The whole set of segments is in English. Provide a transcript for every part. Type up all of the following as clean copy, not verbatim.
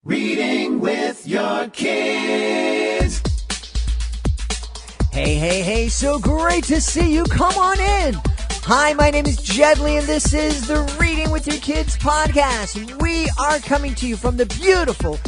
Reading with your kids. Hey, so great to see you. Come on in. Hi, my name is Jedley, and this is the Reading with Your Kids podcast. We are coming to you from the beautiful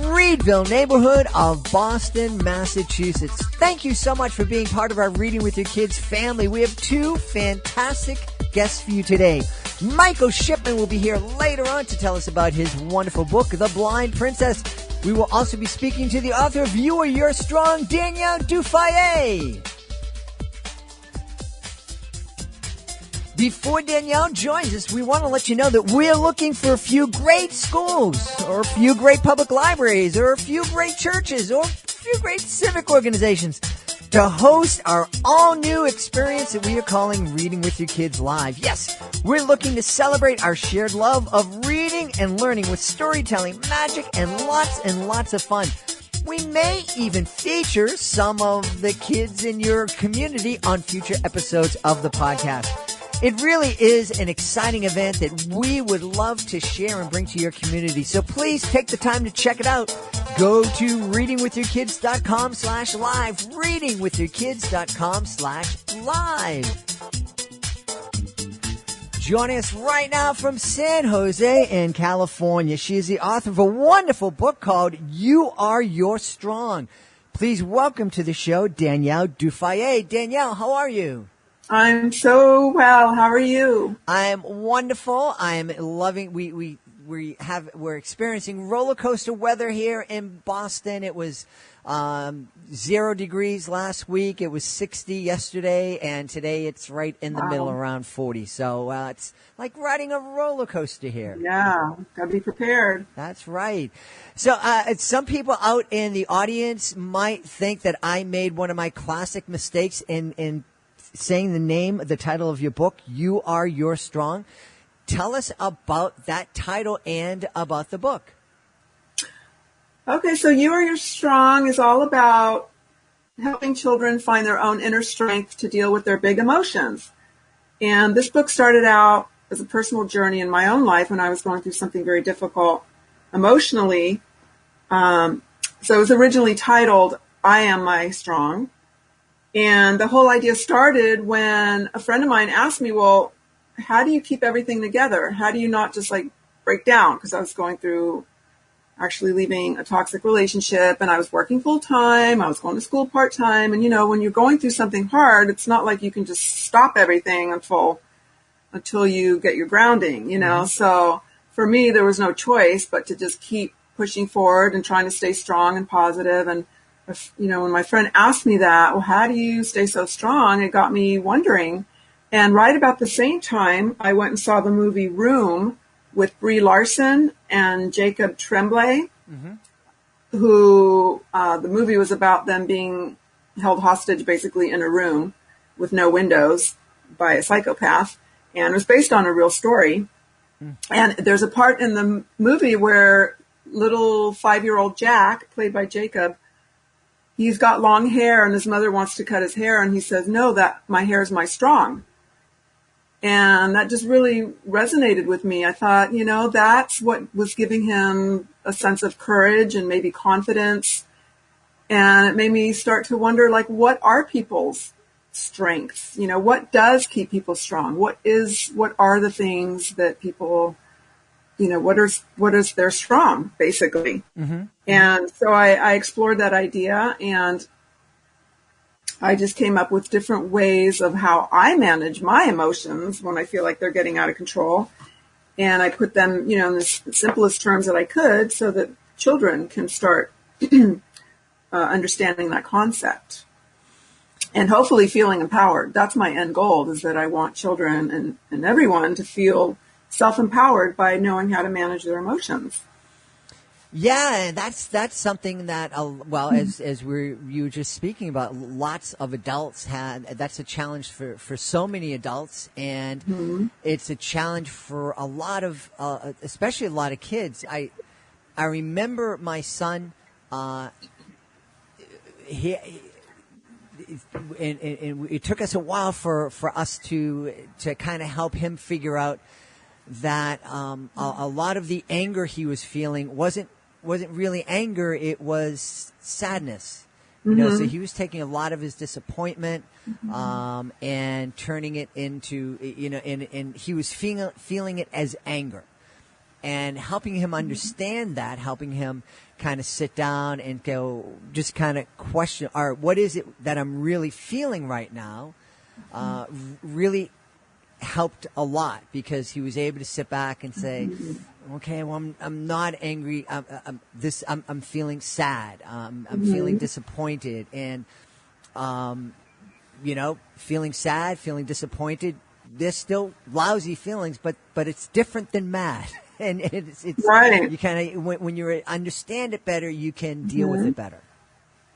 Reedville neighborhood of Boston, Massachusetts. Thank you so much for being part of our Reading with Your Kids family. We have two fantastic guests for you today. Michael Shipman will be here later on to tell us about his wonderful book, The Blind Princess. We will also be speaking to the author of You Are Your Strong, Danielle Dufayet. Before Danielle joins us, we want to let you know that we're looking for a few great schools, or a few great public libraries, or a few great churches, or a few great civic organizations to host our all-new experience that we are calling Reading with Your Kids Live. Yes, we're looking to celebrate our shared love of reading and learning with storytelling, magic, and lots of fun. We may even feature some of the kids in your community on future episodes of the podcast. It really is an exciting event that we would love to share and bring to your community. So please take the time to check it out. Go to readingwithyourkids.com/live. readingwithyourkids.com/live. Joining us right now from San Jose in California. She is the author of a wonderful book called You Are Your Strong. Please welcome to the show Danielle Dufayet. Danielle, how are you? I'm so well. How are you? I'm wonderful. I'm loving. We're experiencing roller coaster weather here in Boston. It was 0 degrees last week. It was 60 yesterday, and today it's right in the middle, around 40. So it's like riding a roller coaster here. Yeah, gotta be prepared. That's right. So some people out in the audience might think that I made one of my classic mistakes in saying the title of your book, You Are Your Strong. Tell us about that title and about the book. Okay, so You Are Your Strong is all about helping children find their own inner strength to deal with their big emotions. And this book started out as a personal journey in my own life when I was going through something very difficult emotionally. So it was originally titled, I Am My Strong. And the whole idea started when a friend of mine asked me, well, how do you keep everything together? How do you not just break down? Because I was going through actually leaving a toxic relationship, and I was working full time. I was going to school part time. And, when you're going through something hard, it's not like you can just stop everything until you get your grounding, Mm-hmm. So for me, there was no choice but to just keep pushing forward and trying to stay strong and positive. And when my friend asked me that, well, how do you stay so strong? It got me wondering. And right about the same time, I went and saw the movie Room with Brie Larson and Jacob Tremblay, mm-hmm. who the movie was about them being held hostage basically in a room with no windows by a psychopath. And it was based on a real story. Mm. And there's a part in the movie where little 5-year-old Jack, played by Jacob, he's got long hair and his mother wants to cut his hair. And he says, no, that my hair is my strong. And that just really resonated with me. I thought, that's what was giving him a sense of courage and maybe confidence. And it made me start to wonder, what are people's strengths? What does keep people strong? What are the things that people, what is their strong, basically? Mm-hmm. And so I explored that idea, and I just came up with different ways of how I manage my emotions when I feel like they're getting out of control. And I put them, in the simplest terms that I could so that children can start understanding that concept and hopefully feeling empowered. That's my end goal, is that I want children and everyone to feel self-empowered by knowing how to manage their emotions. Yeah, that's something that, as you were just speaking about, lots of adults had. That's a challenge for so many adults, and mm-hmm. it's a challenge for a lot of, especially a lot of kids. I remember my son. It took us a while for us to kind of help him figure out that a lot of the anger he was feeling wasn't really anger, it was sadness. You know, so he was taking a lot of his disappointment and turning it into, you know, and he was feeling it as anger. And helping him understand that, helping him kind of sit down and go, just kind of question, all right, what is it that I'm really feeling right now, really helped a lot, because he was able to sit back and say, okay, well, I'm not angry. I'm feeling sad. I'm feeling disappointed, and you know, feeling sad, feeling disappointed. They're still lousy feelings, but it's different than mad, and it's right. You kind of when you understand it better, you can deal with it better.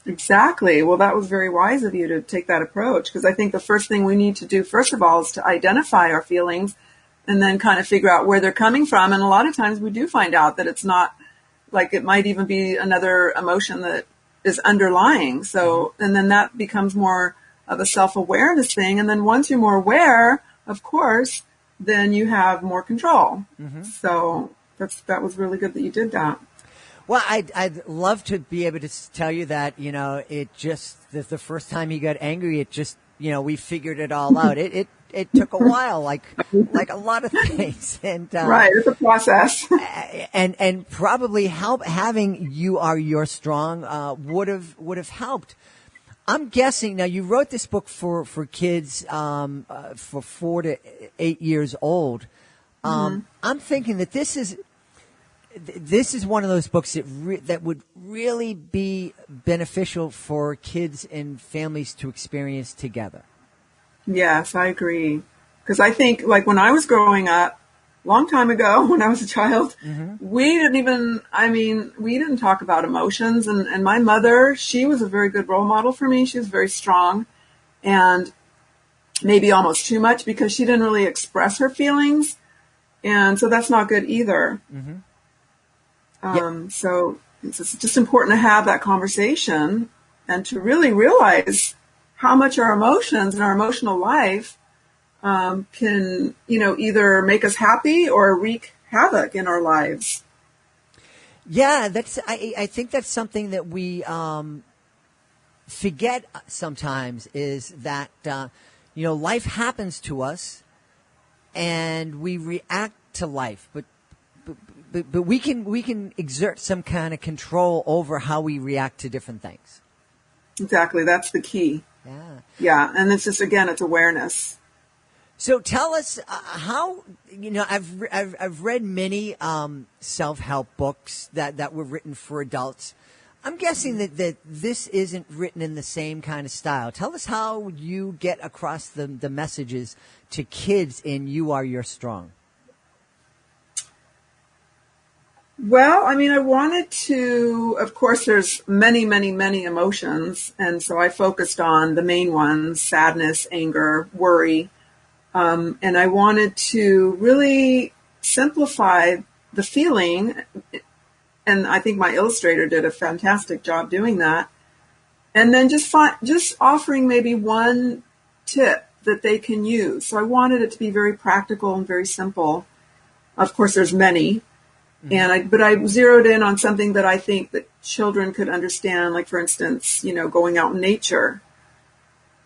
Exactly. Well, that was very wise of you to take that approach, because I think the first thing we need to do, first of all, is to identify our feelings and then kind of figure out where they're coming from. And a lot of times we do find out that it's not, like, it might even be another emotion that is underlying. So, and then that becomes more of a self-awareness thing. And then once you're more aware, of course, then you have more control. So that was really good that you did that. Well, I'd love to be able to tell you that, you know, it just, the first time he got angry, it just, you know, we figured it all out. It took a while, like a lot of things. And, right. It's a process. and probably having You Are Your Strong, would have helped. I'm guessing now you wrote this book for kids, for 4 to 8 years old. I'm thinking that this is one of those books that would really be beneficial for kids and families to experience together. Yes, I agree. Because I think, like, when I was growing up, long time ago, when I was a child, we didn't talk about emotions. And my mother, she was a very good role model for me. She was very strong, and maybe almost too much, because she didn't really express her feelings. And so that's not good either. So it's just important to have that conversation and to really realize how much our emotions and our emotional life can, you know, either make us happy or wreak havoc in our lives. Yeah, I think that's something that we forget sometimes, is that, you know, life happens to us and we react to life, but we can exert some kind of control over how we react to different things. Exactly. That's the key. Yeah. And it's just, again, it's awareness. So tell us how, you know, I've read many self-help books that were written for adults. I'm guessing that this isn't written in the same kind of style. Tell us how you get across the messages to kids in You Are Your Strong. Well, I mean, I wanted to, of course, there's many, many, many emotions. And so I focused on the main ones: sadness, anger, worry. And I wanted to really simplify the feeling. And I think my illustrator did a fantastic job doing that. And then just offering maybe one tip that they can use. So I wanted it to be very practical and very simple. Of course, there's many. But I zeroed in on something that I think that children could understand, like, for instance, you know, going out in nature.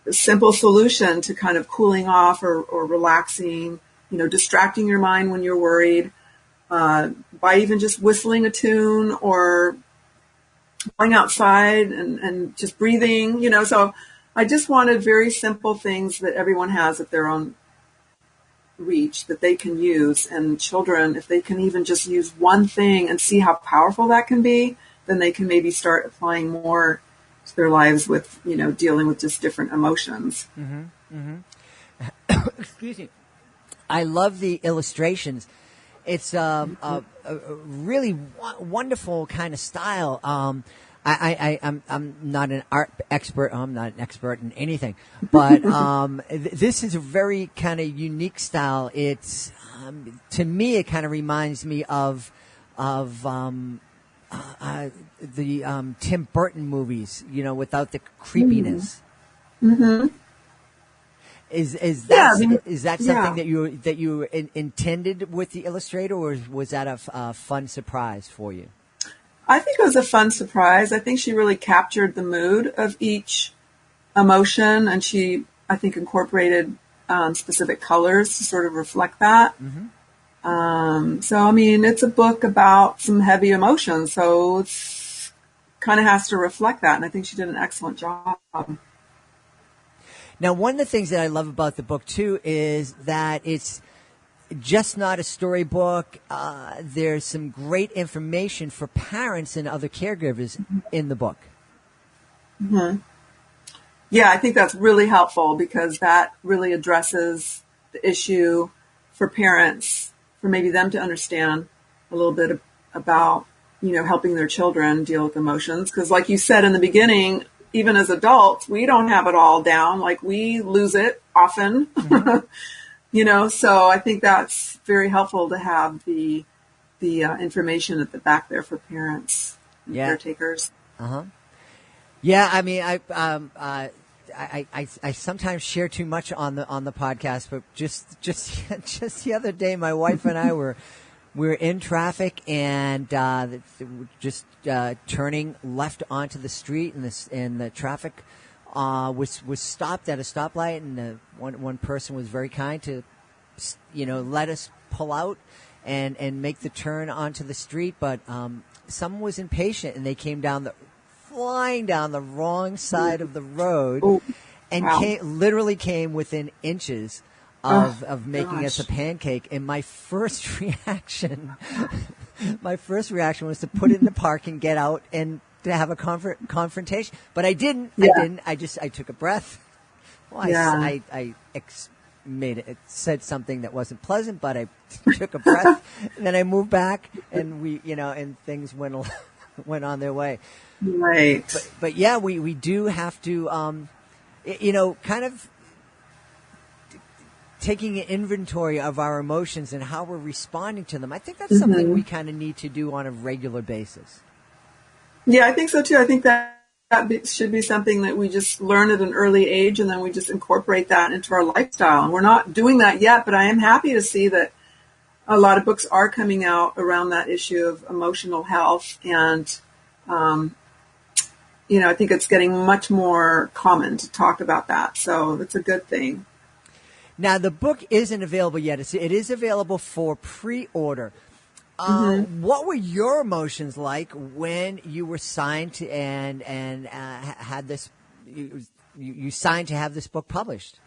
A simple solution to kind of cooling off or relaxing, you know, distracting your mind when you're worried, by even just whistling a tune or going outside and just breathing, you know. So I just wanted very simple things that everyone has at their own reach that they can use. And children, if they can even just use one thing and see how powerful that can be, then they can maybe start applying more to their lives with, you know, dealing with just different emotions. Excuse me. I love the illustrations. It's a really wonderful kind of style. I'm not an art expert. I'm not an expert in anything, but this is a very kind of unique style. It's to me, it kind of reminds me of the Tim Burton movies, you know, without the creepiness. Is that something that you intended with the illustrator, or was that a fun surprise for you? I think it was a fun surprise. I think she really captured the mood of each emotion, and she, I think, incorporated specific colors to sort of reflect that. So, I mean, it's a book about some heavy emotions, so it's kind of has to reflect that, and I think she did an excellent job. Now, one of the things that I love about the book, too, is that it's just not a storybook. There's some great information for parents and other caregivers in the book. Yeah, I think that's really helpful because that really addresses the issue for parents, for maybe them to understand a little bit about, helping their children deal with emotions. Because like you said in the beginning, even as adults, we don't have it all down. Like we lose it often, so I think that's very helpful to have the information at the back there for parents and caretakers. Yeah, I mean, I sometimes share too much on the podcast, but just the other day, my wife and I were in traffic and just turning left onto the street, and the traffic was stopped at a stoplight, and one person was very kind to let us pull out and make the turn onto the street, but someone was impatient and they came flying down the wrong side of the road and literally came within inches of making us a pancake. And my first reaction was to put it in the park and get out and to have a confrontation. But I didn't. I took a breath. Well, I said something that wasn't pleasant, but I took a breath and then I moved back, and and things went on their way. Right. But yeah, we do have to, kind of taking an inventory of our emotions and how we're responding to them. I think that's something we kind of need to do on a regular basis. Yeah, I think so too. I think that should be something that we just learn at an early age, and then we just incorporate that into our lifestyle. And we're not doing that yet, but I am happy to see that a lot of books are coming out around that issue of emotional health. And, I think it's getting much more common to talk about that. So that's a good thing. Now, the book isn't available yet. It is available for pre-order. What were your emotions like when you were signed to and had this? You signed to have this book published.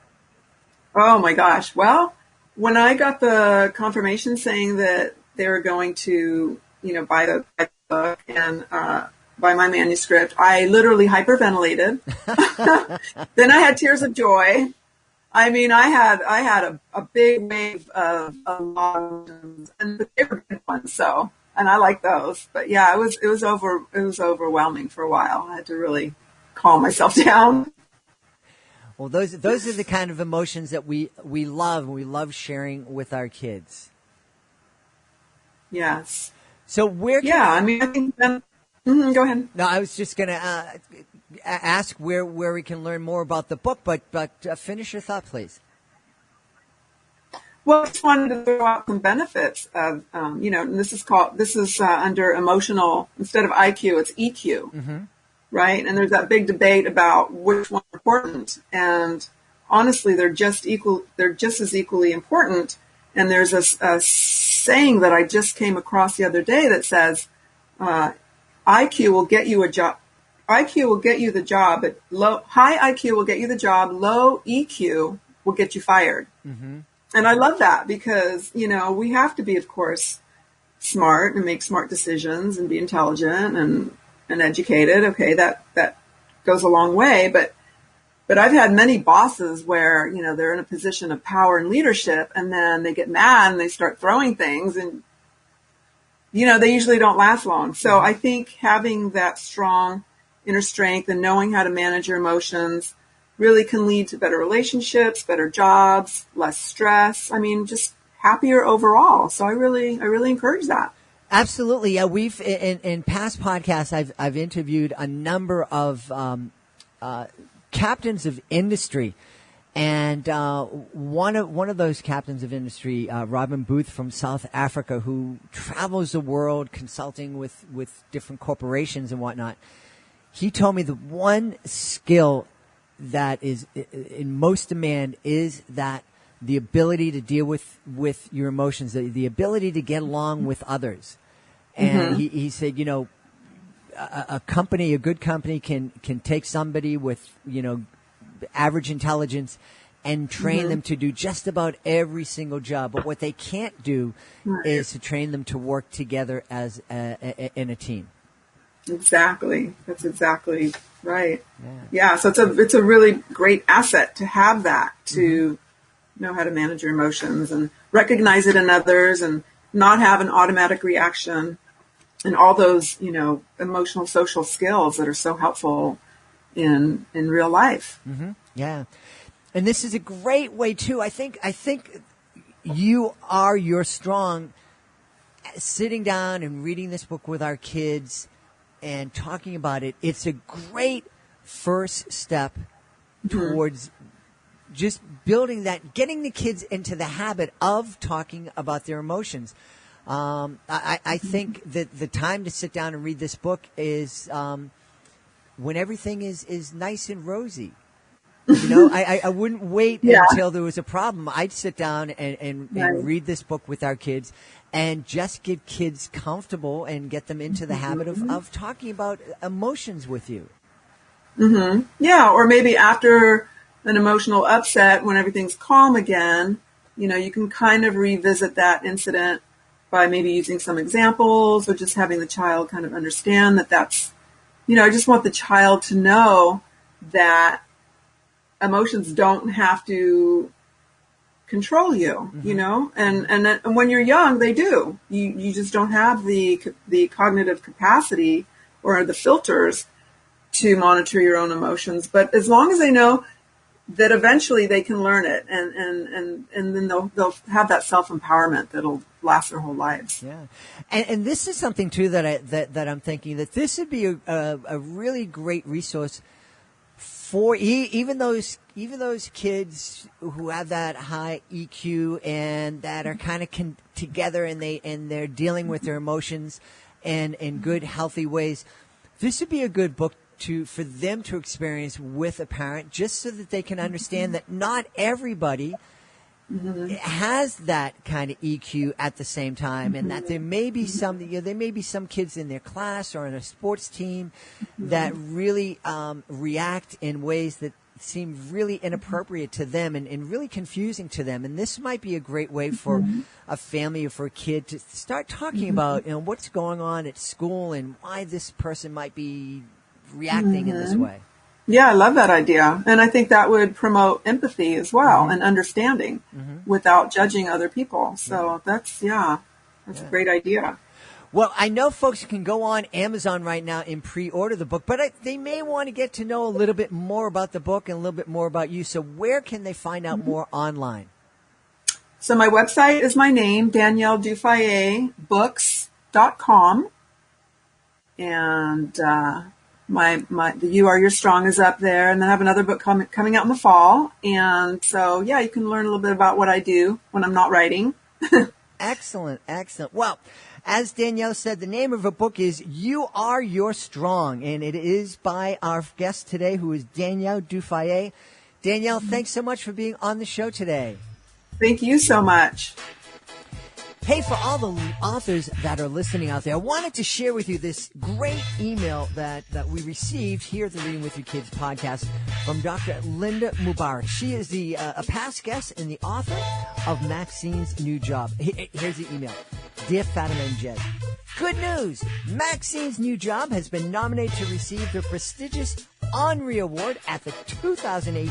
Oh my gosh! Well, when I got the confirmation saying that they were going to, buy the book and buy my manuscript, I literally hyperventilated. Then I had tears of joy. I mean, I had a big wave of emotions, and they were good ones. So, and I like those. But yeah, it was overwhelming for a while. I had to really calm myself down. Well, those are the kind of emotions that we love. We love sharing with our kids. Yes. So where? I mean, I think. Go ahead. No, I was just going to ask where we can learn more about the book, but finish your thought, please. Well, I just wanted to throw out some benefits of, and this is under emotional, instead of IQ, it's EQ, right? And there's that big debate about which one's important. And honestly, they're just as equally important. And there's a saying that I just came across the other day that says, IQ will get you a job. IQ will get you the job, but high IQ will get you the job. Low EQ will get you fired. And I love that because, we have to be, of course, smart and make smart decisions and be intelligent and educated. Okay, that goes a long way. But I've had many bosses where, they're in a position of power and leadership, and then they get mad and they start throwing things, and they usually don't last long. So I think having that strong inner strength and knowing how to manage your emotions really can lead to better relationships, better jobs, less stress. I mean, just happier overall. So I really encourage that. Absolutely. Yeah. We've, in past podcasts, I've interviewed a number of, captains of industry. And one of those captains of industry, Robin Booth from South Africa, who travels the world consulting with different corporations and whatnot, he told me the one skill that is in most demand is that the ability to deal with your emotions, the ability to get along with others. And he said, a good company can take somebody with, average intelligence and train them to do just about every single job. But what they can't do is to train them to work together as in a team. Exactly. That's exactly right. Yeah. So it's a really great asset to have that, to know how to manage your emotions and recognize it in others and not have an automatic reaction, and all those, emotional social skills that are so helpful in real life. Yeah. And this is a great way too. I think you are your strong, sitting down and reading this book with our kids and talking about it. It's a great first step towards just building that, getting the kids into the habit of talking about their emotions. I think that the time to sit down and read this book is when everything is nice and rosy. I wouldn't wait until there was a problem. I'd sit down and read this book with our kids and just get kids comfortable and get them into the habit of talking about emotions with you. Yeah, or maybe after an emotional upset, when everything's calm again, you can kind of revisit that incident by maybe using some examples or just having the child kind of understand that that's, I just want the child to know that emotions don't have to control you, and when you're young, they do. You just don't have the cognitive capacity or the filters to monitor your own emotions. But as long as they know that eventually they can learn it, and then they'll have that self-empowerment that'll last their whole lives. Yeah. And this is something too that I'm thinking that this would be a really great resource for even those kids who have that high EQ and that are kind of together and they're dealing with their emotions and in good, healthy ways. This would be a good book for them to experience with a parent, just so that they can understand that not everybody has that kind of EQ at the same time, and that there may be some kids in their class or in a sports team that really react in ways that seem really inappropriate to them and really confusing to them. And this might be a great way for a family or for a kid to start talking about what's going on at school and why this person might be reacting in this way. Yeah, I love that idea. And I think that would promote empathy as well and understanding without judging other people. So that's a great idea. Well, I know folks can go on Amazon right now and pre-order the book, but they may want to get to know a little bit more about the book and a little bit more about you. So where can they find out more online? So my website is my name, Danielle Dufayet, books.com. And the You Are Your Strong is up there. And then I have another book coming out in the fall. And so, you can learn a little bit about what I do when I'm not writing. Excellent. Well, as Danielle said, the name of her book is You Are Your Strong, and it is by our guest today, who is Danielle Dufayet. Danielle, thanks so much for being on the show today. Thank you so much. Hey, for all the authors that are listening out there, I wanted to share with you this great email that we received here at the Reading With Your Kids podcast from Dr. Linda Mubarak. She is a past guest and the author of Maxine's New Job. Here's the email. Dear Fatima and Jed, good news! Maxine's New Job has been nominated to receive the prestigious Henri Award at the 2018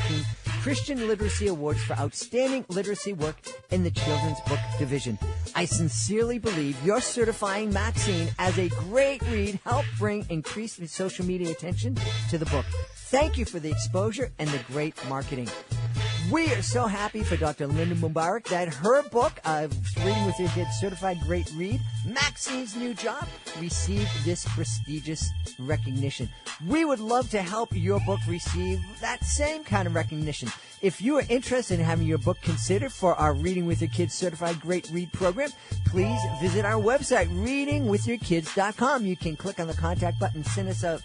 Christian Literacy Awards for outstanding literacy work in the children's book division. I sincerely believe your certifying Maxine as a great read helped bring increased social media attention to the book. Thank you for the exposure and the great marketing. We are so happy for Dr. Linda Mubarak that her book, Reading with Your Kids, Certified Great Read, Maxine's New Job, received this prestigious recognition. We would love to help your book receive that same kind of recognition. If you are interested in having your book considered for our Reading with Your Kids Certified Great Read program, please visit our website, readingwithyourkids.com. You can click on the contact button, send us a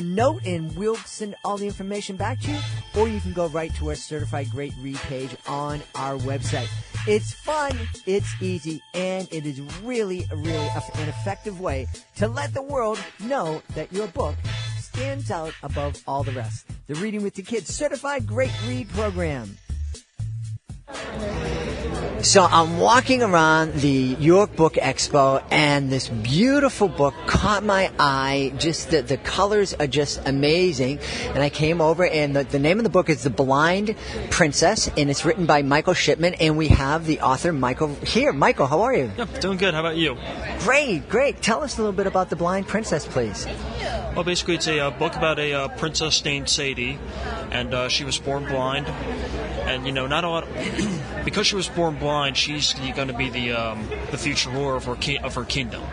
note, and we'll send all the information back to you, or you can go right to our Certified Great Read page on our website. It's fun, it's easy, and it is really an effective way to let the world know that your book stands out above all the rest. The Reading with Your Kids Certified Great Read program. So I'm walking around the York Book Expo, and this beautiful book caught my eye. Just the colors are just amazing. And I came over, and the name of the book is The Blind Princess, and it's written by Michael Shipman, and we have the author, Michael, here. Michael, how are you? Yeah, doing good. How about you? Great. Tell us a little bit about The Blind Princess, please. Well, basically, it's a book about a princess named Sadie, and she was born blind. And, not a lot because she was born blind, she's going to be the future ruler of her kingdom.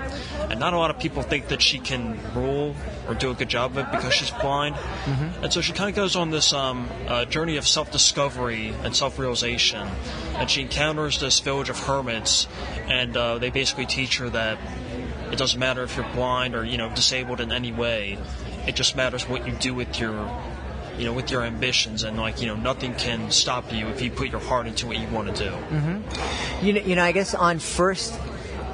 And not a lot of people think that she can rule or do a good job of it because she's blind. Mm-hmm. And so she kind of goes on this journey of self-discovery and self-realization. And she encounters this village of hermits, and they basically teach her that it doesn't matter if you're blind or, disabled in any way. It just matters what you do with your ambitions, and nothing can stop you if you put your heart into what you want to do. Mm-hmm. I guess on first,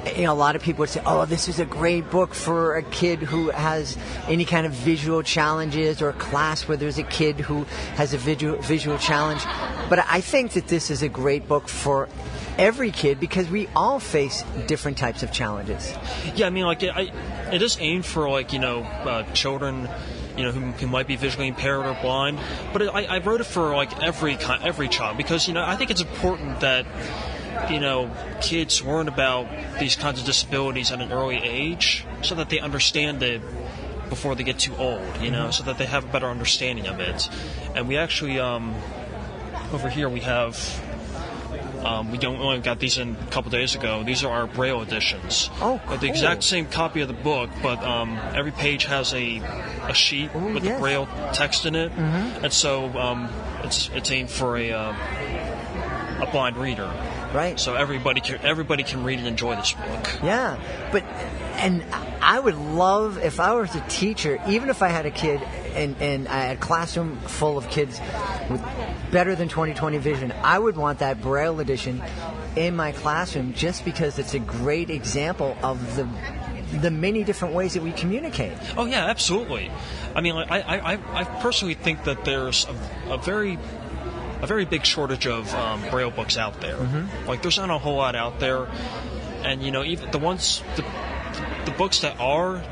a lot of people would say, "Oh, this is a great book for a kid who has any kind of visual challenges, or a class where there's a kid who has a visual challenge." But I think that this is a great book for every kid because we all face different types of challenges. Yeah, it is aimed for children, who might be visually impaired or blind. But I wrote it for every child because I think it's important that kids learn about these kinds of disabilities at an early age so that they understand it before they get too old. So that they have a better understanding of it. And we actually over here we have. We only got these in a couple days ago. These are our Braille editions. Oh, cool. The exact same copy of the book, but every page has a sheet with the Braille text in it, and so it's aimed for a blind reader. Right. So everybody can read and enjoy this book. Yeah, and I would love if I was a teacher, even if I had a kid and I had a classroom full of kids with better than 20/20 vision, I would want that Braille edition in my classroom just because it's a great example of the many different ways that we communicate. Oh yeah, absolutely. I personally think that there's a very big shortage of Braille books out there. Mm-hmm. There's not a whole lot out there, and even the books that are,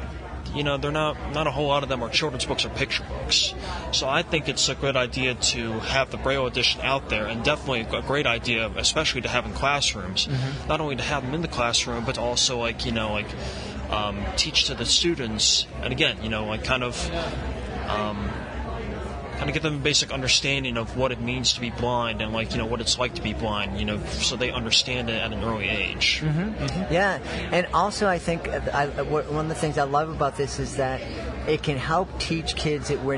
they're not a whole lot of them are children's books or picture books. So I think it's a good idea to have the Braille edition out there, and definitely a great idea, especially to have in classrooms. Mm-hmm. Not only to have them in the classroom, but also teach to the students, and again, kind of get them a basic understanding of what it means to be blind and what it's like to be blind, so they understand it at an early age. Mm-hmm. Mm-hmm. Yeah, and also I think one of the things I love about this is that it can help teach kids that we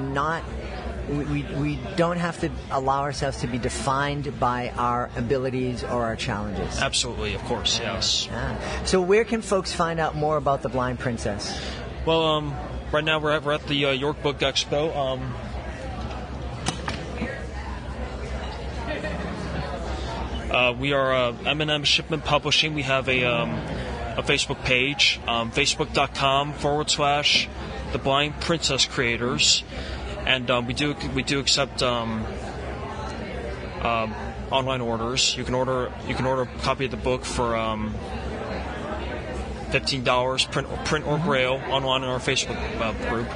don't have to allow ourselves to be defined by our abilities or our challenges. Absolutely, of course, yes. Yeah. So where can folks find out more about The Blind Princess? Well, right now we're at the York Book Expo. We are M&M Shipman Publishing. We have a Facebook page, facebook.com/The Blind Princess Creators, and we do accept online orders. You can order a copy of the book for $15, print or Braille, online on our Facebook group,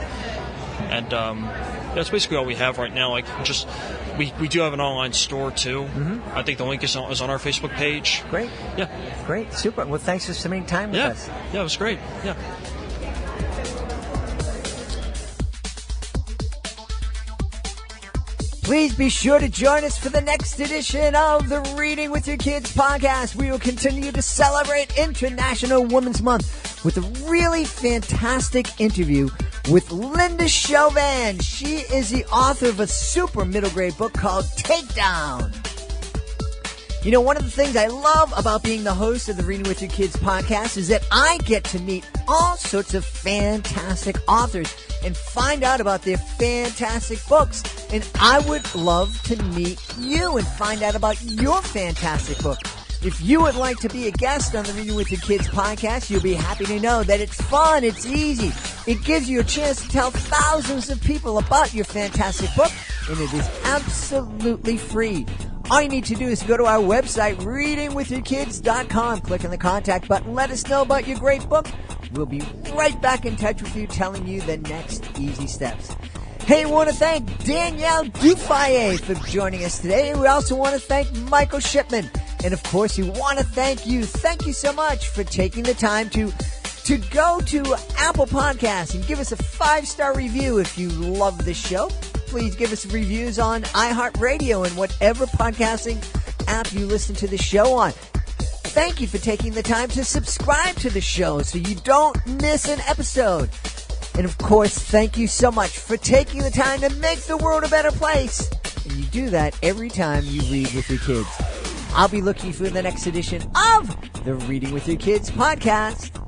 and that's basically all we have right now. We do have an online store too. Mm-hmm. I think the link is on our Facebook page. Great. Yeah. Great. Super. Well, thanks for spending time with us. Yeah, it was great. Yeah. Please be sure to join us for the next edition of the Reading with Your Kids podcast. We will continue to celebrate International Women's Month with a really fantastic interview with Linda Chauvin. She is the author of a super middle grade book called Takedown. You know, one of the things I love about being the host of the Reading with Your Kids podcast is that I get to meet all sorts of fantastic authors and find out about their fantastic books. And I would love to meet you and find out about your fantastic book. If you would like to be a guest on the Reading with Your Kids podcast, you'll be happy to know that it's fun, it's easy. It gives you a chance to tell thousands of people about your fantastic book, and it is absolutely free. All you need to do is go to our website, readingwithyourkids.com. Click on the contact button. Let us know about your great book. We'll be right back in touch with you, telling you the next easy steps. Hey, I want to thank Danielle Dufayet for joining us today. We also want to thank Michael Shipman. And, of course, we want to thank you. Thank you so much for taking the time to go to Apple Podcasts and give us a 5-star review if you love the show. Please give us reviews on iHeartRadio and whatever podcasting app you listen to the show on. Thank you for taking the time to subscribe to the show so you don't miss an episode. And of course, thank you so much for taking the time to make the world a better place. And you do that every time you read with your kids. I'll be looking for the next edition of the Reading with Your Kids podcast.